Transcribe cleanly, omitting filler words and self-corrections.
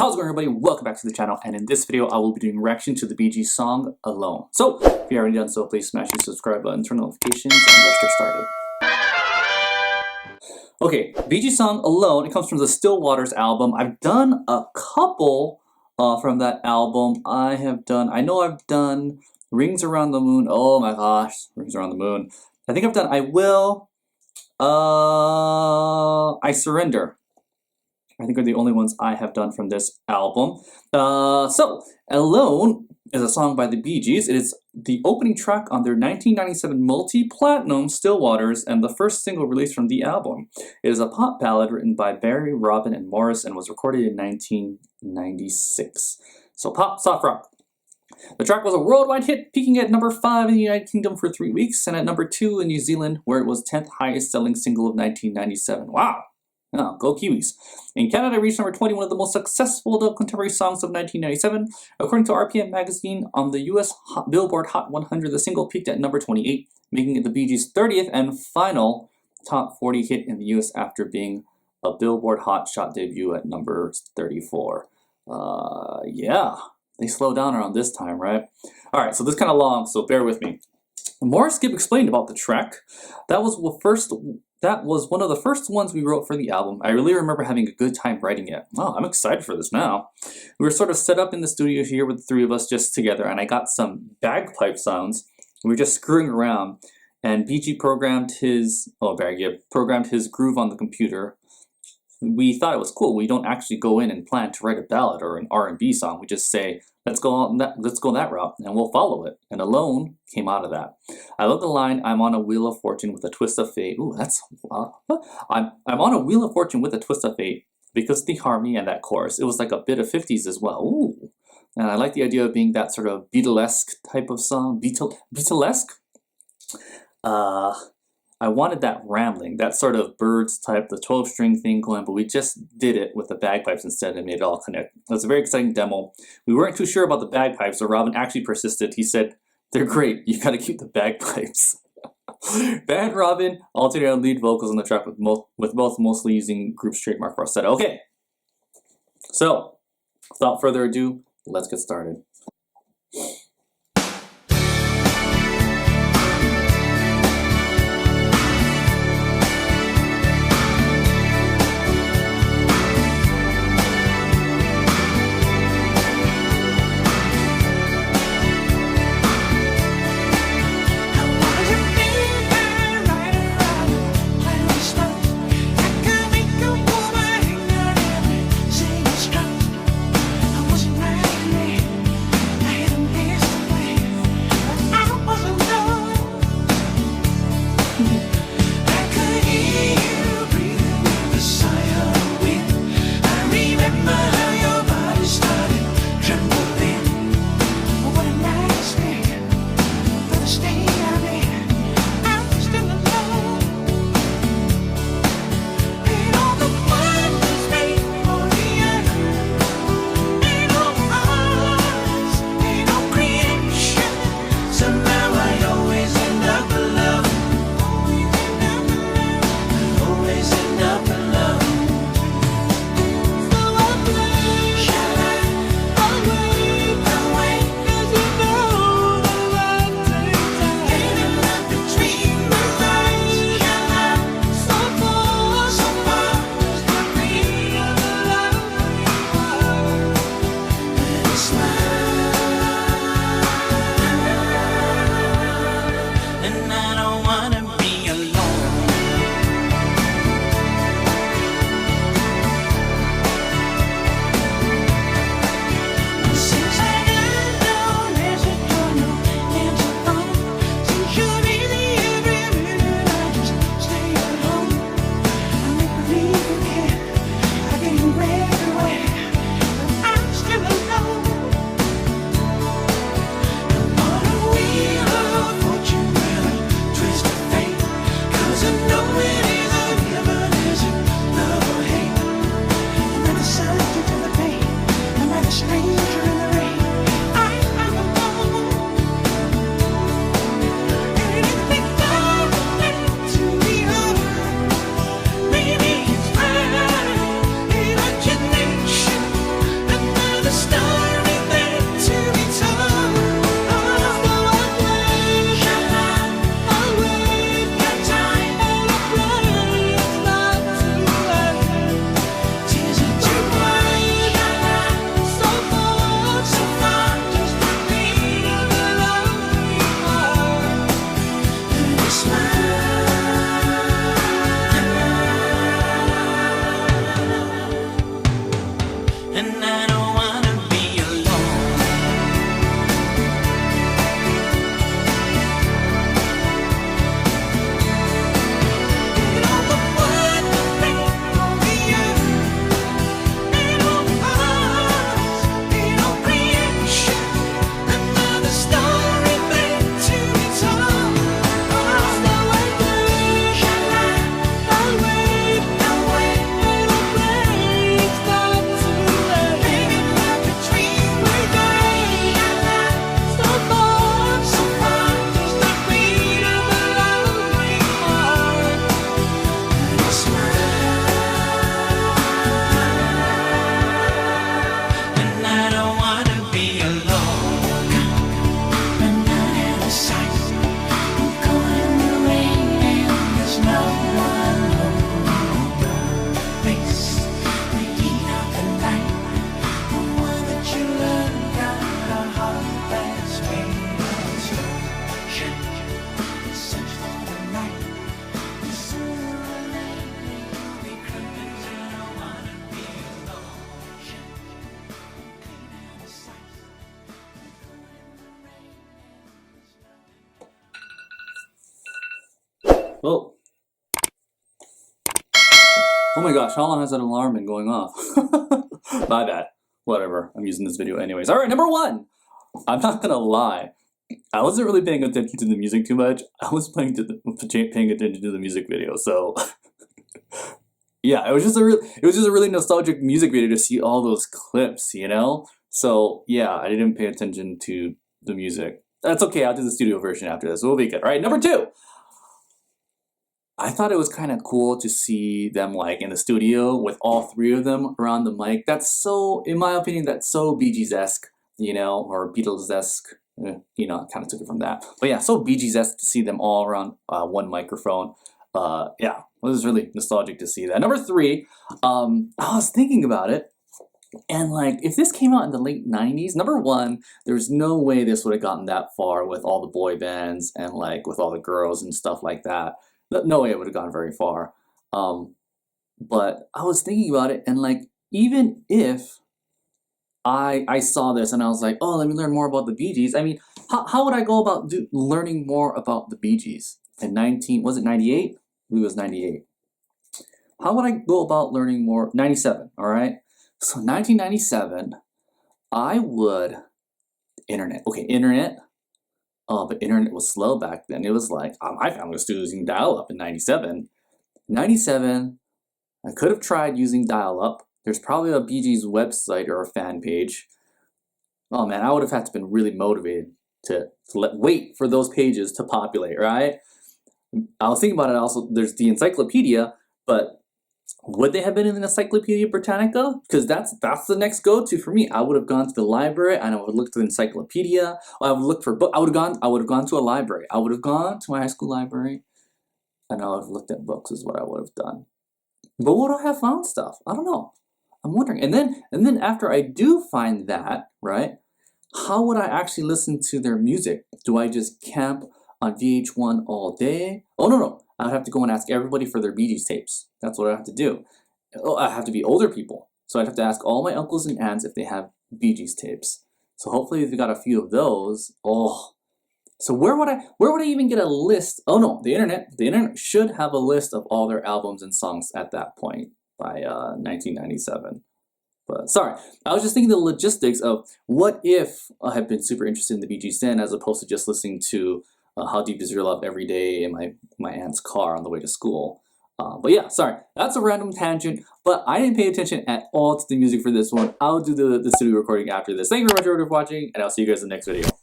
How's it going, everybody? Welcome back to the channel, and in this video I will be doing reaction to the Bee Gees song Alone. So if you haven't done so, please smash the subscribe button, turn on notifications, and let's get started. Okay, Bee Gees song Alone, it comes from the Still Waters album. I've done a couple from that album. I know I've done Rings Around the Moon. Oh my gosh, Rings Around the Moon. I think I've done I Will, I Surrender. I think are the only ones I have done from this album. So, Alone is a song by the Bee Gees. It is the opening track on their 1997 multi-platinum Still Waters and the first single released from the album. It is a pop ballad written by Barry, Robin, and Morris and was recorded in 1996. So pop, soft rock. The track was a worldwide hit, peaking at number 5 in the United Kingdom for 3 weeks and at number 2 in New Zealand, where it was 10th highest selling single of 1997. Wow! Oh, go Kiwis. In Canada, it reached number 20, one of the most successful adult contemporary songs of 1997. According to RPM magazine, on the US Billboard Hot 100, the single peaked at number 28, making it the Bee Gees' 30th and final top 40 hit in the US after being a Billboard Hot Shot debut at number 34. Yeah, they slowed down around this time, right? Alright, so this is kind of long, so bear with me. Morris Gibb explained about the track. That was one of the first ones we wrote for the album. I really remember having a good time writing it. Oh, I'm excited for this now. We were sort of set up in the studio here with the three of us just together, and I got some bagpipe sounds. We were just screwing around, and BG programmed his groove on the computer. We thought it was cool. We don't actually go in and plan to write a ballad or an R&B song. We just say, let's go that route, and we'll follow it. And Alone came out of that. I love the line, I'm on a wheel of fortune with a twist of fate. Ooh, that's, I'm on a wheel of fortune with a twist of fate, because the harmony and that chorus, it was like a bit of 50s as well. Ooh. And I like the idea of being that sort of Beatlesque type of song. Beatlesque? I wanted that rambling, that sort of birds type, the 12-string thing going, but we just did it with the bagpipes instead and made it all connect. It was a very exciting demo. We weren't too sure about the bagpipes, so Robin actually persisted. He said, they're great, you gotta keep the bagpipes. Band Robin alternated on lead vocals on the track with both mostly using group's trademark falsetto. Okay, so without further ado, let's get started. Oh. Oh my gosh, how long has that alarm been going off? My bad. Whatever, I'm using this video anyways. Alright, number 1! I'm not gonna lie. I wasn't really paying attention to the music too much. I was paying attention to the music video, so... yeah, it was just a really nostalgic music video to see all those clips, you know? So, yeah, I didn't pay attention to the music. That's okay, I'll do the studio version after this. We'll be good. Alright, number 2! I thought it was kind of cool to see them like in the studio with all 3 of them around the mic. That's so, in my opinion, that's so Beegeesesque, you know, or Beatlesesque. You know, I kind of took it from that. But yeah, so Beegeesesque to see them all around one microphone. Yeah, it was really nostalgic to see that. Number 3, I was thinking about it. And like, if this came out in the late 90s, number 1, there's no way this would have gotten that far with all the boy bands and like with all the girls and stuff like that. No way it would have gone very far. But I was thinking about it, and like, even if I saw this and I was like, oh, let me learn more about the Bee Gees. I mean, how would I go about learning more about the Bee Gees? In was it 98? It was 98. How would I go about learning more? 97, all right? So 1997, I would, internet. Okay, internet. But internet was slow back then. It was like, my family was still using dial-up in 97. 97, I could have tried using dial-up. There's probably a Bee Gees website or a fan page. Oh man, I would have had to been really motivated to wait for those pages to populate, right? I was thinking about it also, there's the encyclopedia, but would they have been in the Encyclopedia Britannica? Because that's the next go-to for me. I would have gone to the library and I would look to the encyclopedia. I would look for book. I would have gone to a library. I would have gone to my high school library and I would have looked at books is what I would have done. But would I have found stuff? I don't know. I'm wondering. And then after I do find that, right? How would I actually listen to their music? Do I just camp on VH1 all day? Oh no. I would have to go and ask everybody for their Bee Gees tapes. That's what I have to do. I have to be older people. So I'd have to ask all my uncles and aunts if they have Bee Gees tapes. So hopefully they've got a few of those. Oh. So where would I even get a list? Oh no, the internet should have a list of all their albums and songs at that point by 1997. But sorry, I was just thinking the logistics of what if I had been super interested in the Bee Gees then as opposed to just listening to How Deep Is Your Love every day in my aunt's car on the way to school. But yeah, sorry, that's a random tangent, but I didn't pay attention at all to the music for this one. I'll do the studio recording after this. Thank you very much for watching, and I'll see you guys in the next video.